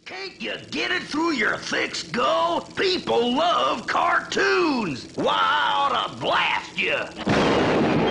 Can't you get it through your thick skull? People love cartoons. Why, I ought to blast you.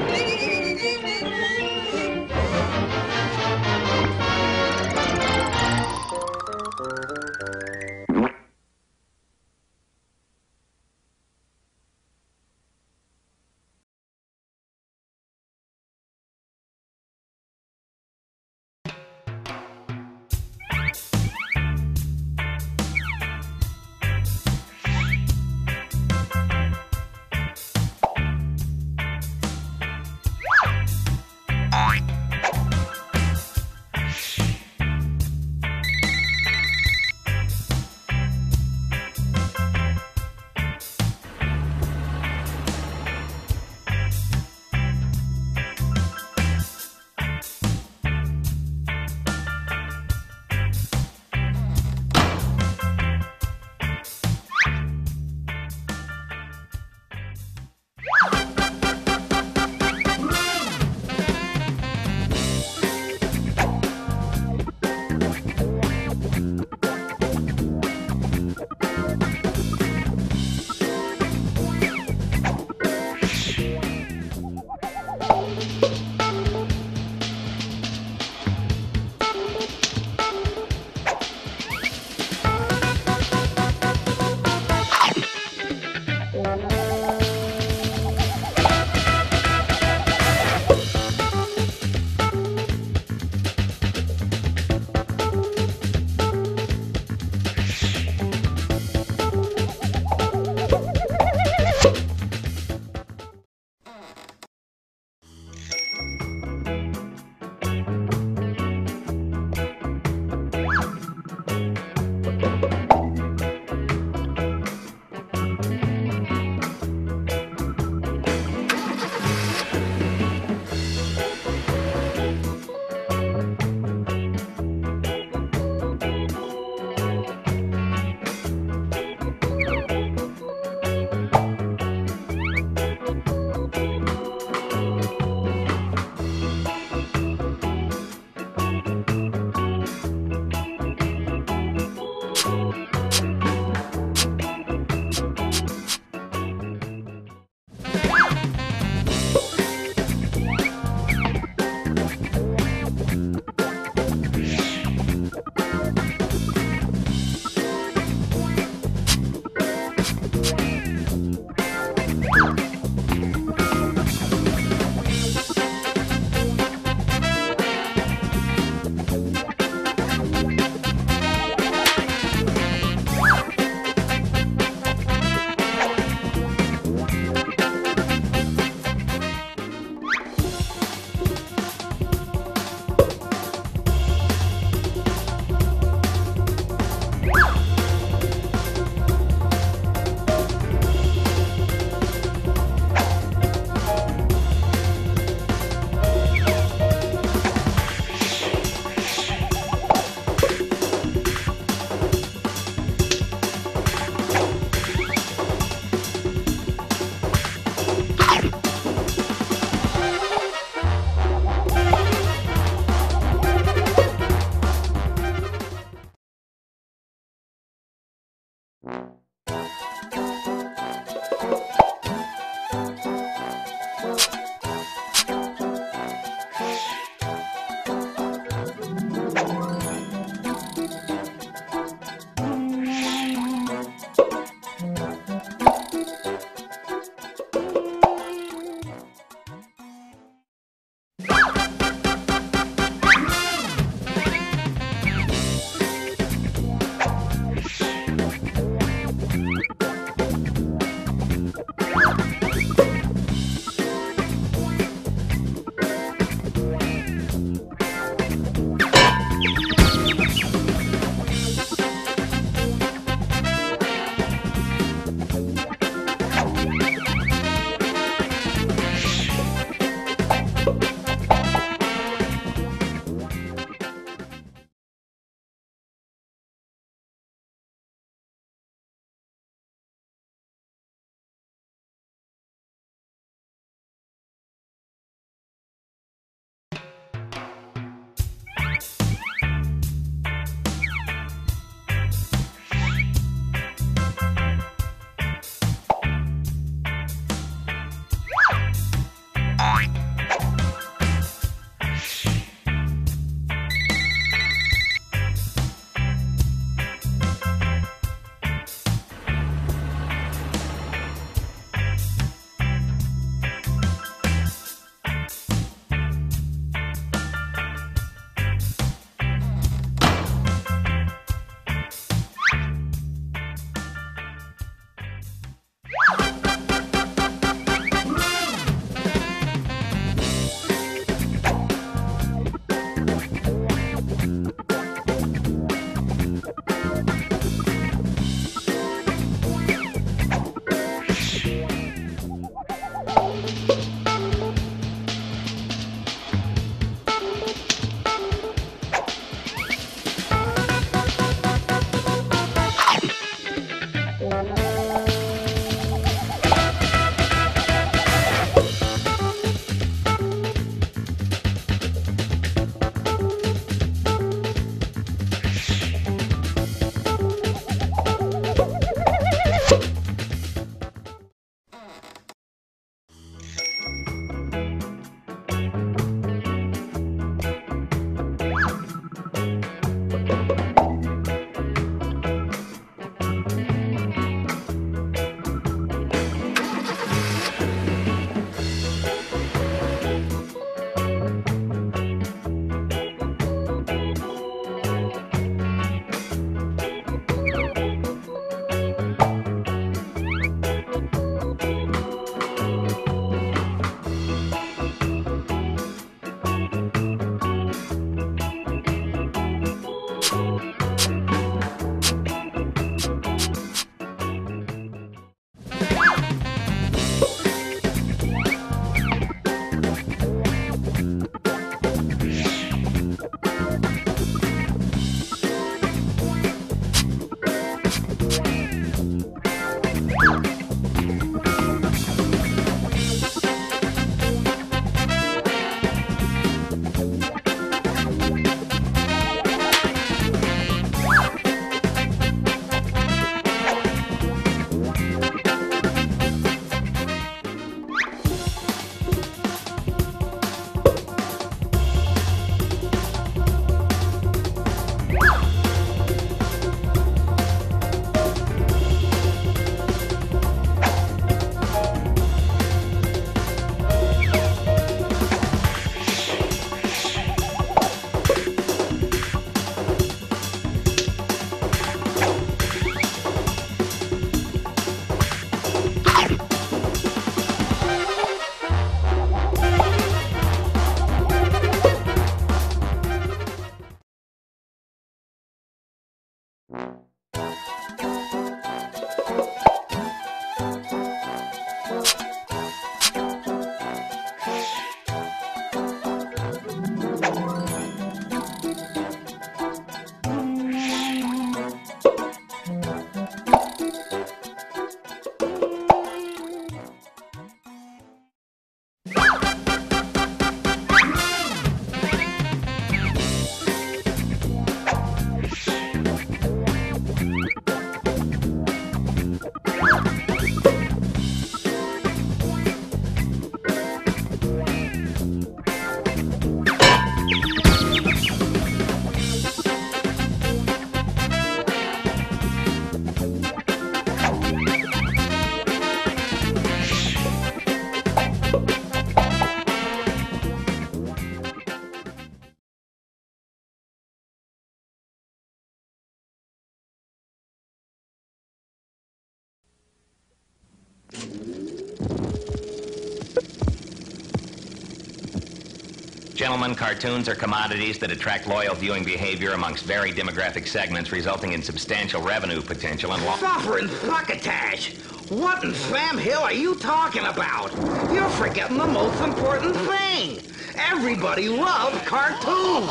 Gentlemen, cartoons are commodities that attract loyal viewing behavior amongst varied demographic segments, resulting in substantial revenue potential and Suffering succotash! What in Sam Hill are you talking about? You're forgetting the most important thing. Everybody loves cartoons.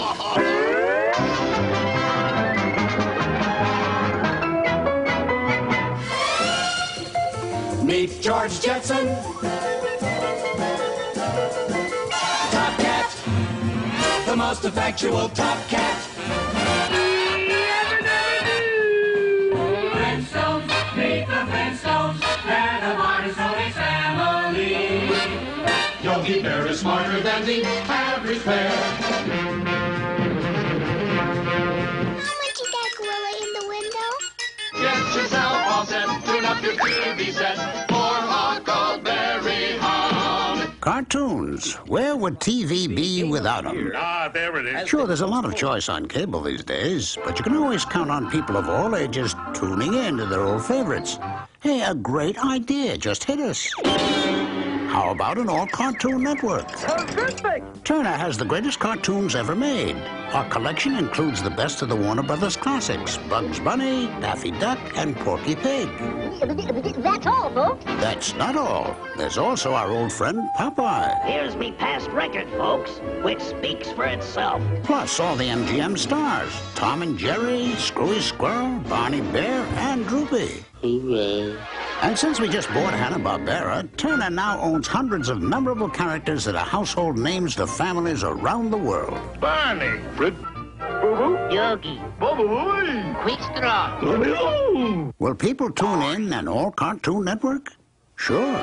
Meet George Jetson, Top Cat, the most effectual Top Cat. Flintstones, meet the Flintstones, they're the Barney's family. Yogi Bear is smarter than the average bear. How much is that gorilla in the window? Get yourself all set, tune up your TV set for Huckleberry Hound. Cartoons. Where would TV be without them? Ah, there it is. Sure, there's a lot of choice on cable these days, but you can always count on people of all ages tuning in to their old favorites. Hey, a great idea just hit us. How about an all-cartoon network? Turner has the greatest cartoons ever made. Our collection includes the best of the Warner Brothers classics, Bugs Bunny, Daffy Duck, and Porky Pig. That's all, folks. That's not all. There's also our old friend Popeye. Here's me past record, folks, which speaks for itself. Plus all the MGM stars, Tom and Jerry, Screwy Squirrel, Barney Bear, and Droopy. Hooray. And since we just bought Hanna-Barbera, Turner now owns hundreds of memorable characters that are household names to families around the world. Barney. Fred. Boo-boo. Yogi. Boo-boo. Quickstraw. Will people tune in an all-cartoon network? Sure.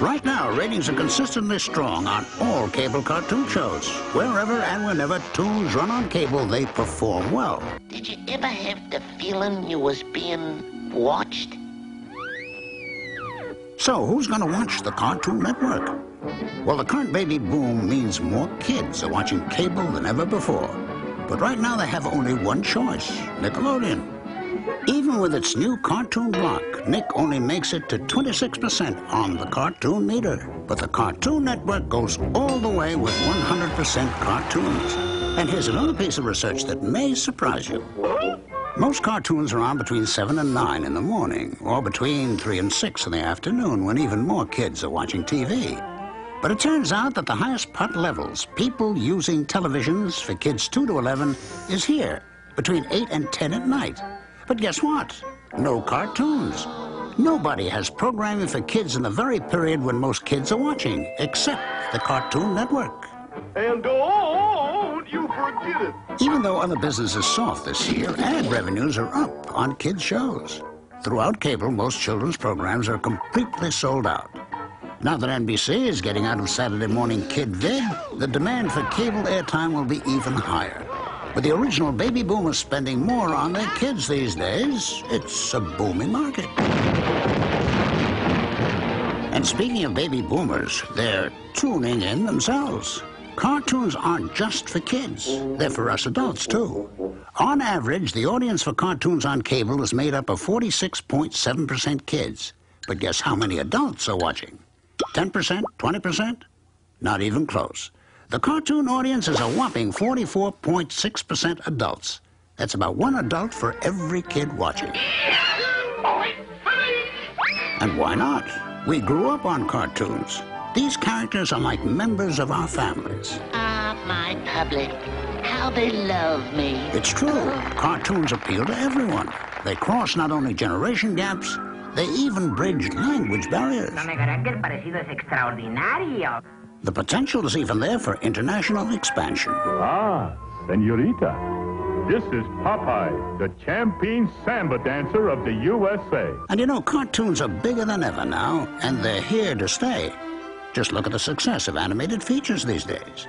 Right now, ratings are consistently strong on all cable cartoon shows. Wherever and whenever tunes run on cable, they perform well. Did you ever have the feeling you was being watched? So, who's going to watch the Cartoon Network? Well, the current baby boom means more kids are watching cable than ever before. But right now, they have only one choice, Nickelodeon. Even with its new cartoon block, Nick only makes it to 26% on the cartoon meter. But the Cartoon Network goes all the way with 100% cartoons. And here's another piece of research that may surprise you. Most cartoons are on between 7 and 9 in the morning, or between 3 and 6 in the afternoon, when even more kids are watching TV. But it turns out that the highest part levels, people using televisions for kids 2 to 11, is here, between 8 and 10 at night. But guess what? No cartoons. Nobody has programming for kids in the very period when most kids are watching, except the Cartoon Network. And don't you forget it. Even though other business is soft this year, ad revenues are up on kids' shows. Throughout cable, most children's programs are completely sold out. Now that NBC is getting out of Saturday morning kid vid, the demand for cable airtime will be even higher. With the original baby boomers spending more on their kids these days, it's a booming market. And speaking of baby boomers, they're tuning in themselves. Cartoons aren't just for kids. They're for us adults, too. On average, the audience for cartoons on cable is made up of 46.7% kids. But guess how many adults are watching? 10%? 20%? Not even close. The cartoon audience is a whopping 44.6% adults. That's about one adult for every kid watching. And why not? We grew up on cartoons. These characters are like members of our families. Ah, my public. How they love me. It's true. Cartoons appeal to everyone. They cross not only generation gaps, they even bridge language barriers. No negarán que el parecido es extraordinario. The potential is even there for international expansion. Ah, senorita. This is Popeye, the champion samba dancer of the USA. And you know, cartoons are bigger than ever now, and they're here to stay. Just look at the success of animated features these days.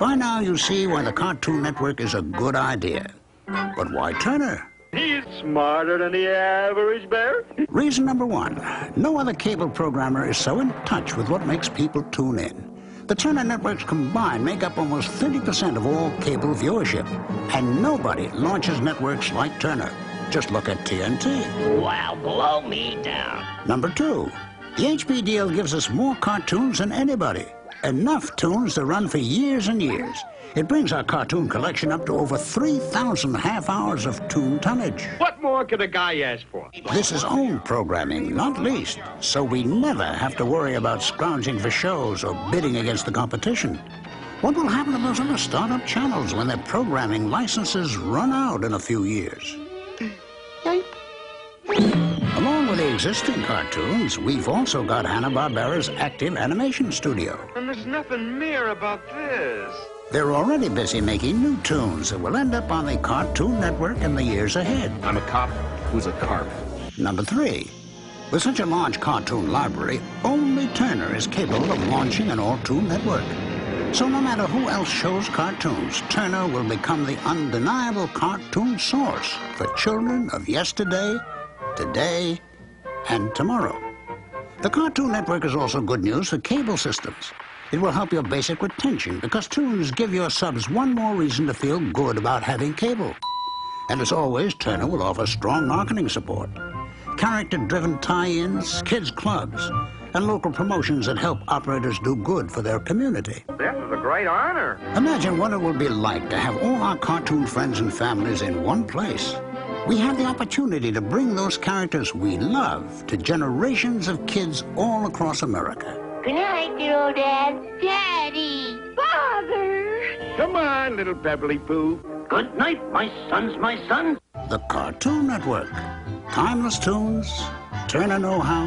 By now, you see why the Cartoon Network is a good idea. But why Turner? He's smarter than the average bear. Reason number one, no other cable programmer is so in touch with what makes people tune in. The Turner networks combined make up almost 30% of all cable viewership. And nobody launches networks like Turner. Just look at TNT. Wow, blow me down. Number two, the HB deal gives us more cartoons than anybody. Enough tunes to run for years and years. It brings our cartoon collection up to over 3,000 half hours of tune tonnage. What more could a guy ask for? This is own programming, not least, so we never have to worry about scrounging for shows or bidding against the competition. What will happen to those other startup channels when their programming licenses run out in a few years? Along with the existing cartoons, we've also got Hanna-Barbera's active animation studio. And there's nothing mere about this. They're already busy making new tunes that will end up on the Cartoon Network in the years ahead. I'm a cop who's a carp. Number three, with such a large cartoon library, only Turner is capable of launching an all-tune network. So no matter who else shows cartoons, Turner will become the undeniable cartoon source for children of yesterday, today, and tomorrow. The Cartoon Network is also good news for cable systems. It will help your basic retention because tunes give your subs one more reason to feel good about having cable. And as always, Turner will offer strong marketing support, character-driven tie-ins, kids' clubs, and local promotions that help operators do good for their community. This is a great honor. Imagine what it will be like to have all our cartoon friends and families in one place. We have the opportunity to bring those characters we love to generations of kids all across America. Good night, dear old Dad. Daddy. Father. Come on, little Beverly Pooh. Good night, my sons, my sons. The Cartoon Network. Timeless tunes, Turner know-how,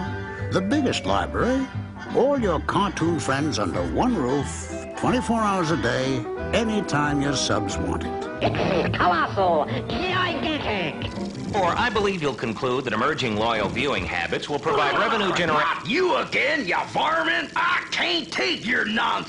the biggest library, all your cartoon friends under one roof, 24 hours a day, anytime your subs want it. Colossal. Gigantic. Or I believe you'll conclude that emerging loyal viewing habits will provide revenue generation. You again, you varmint? I can't take your nonsense.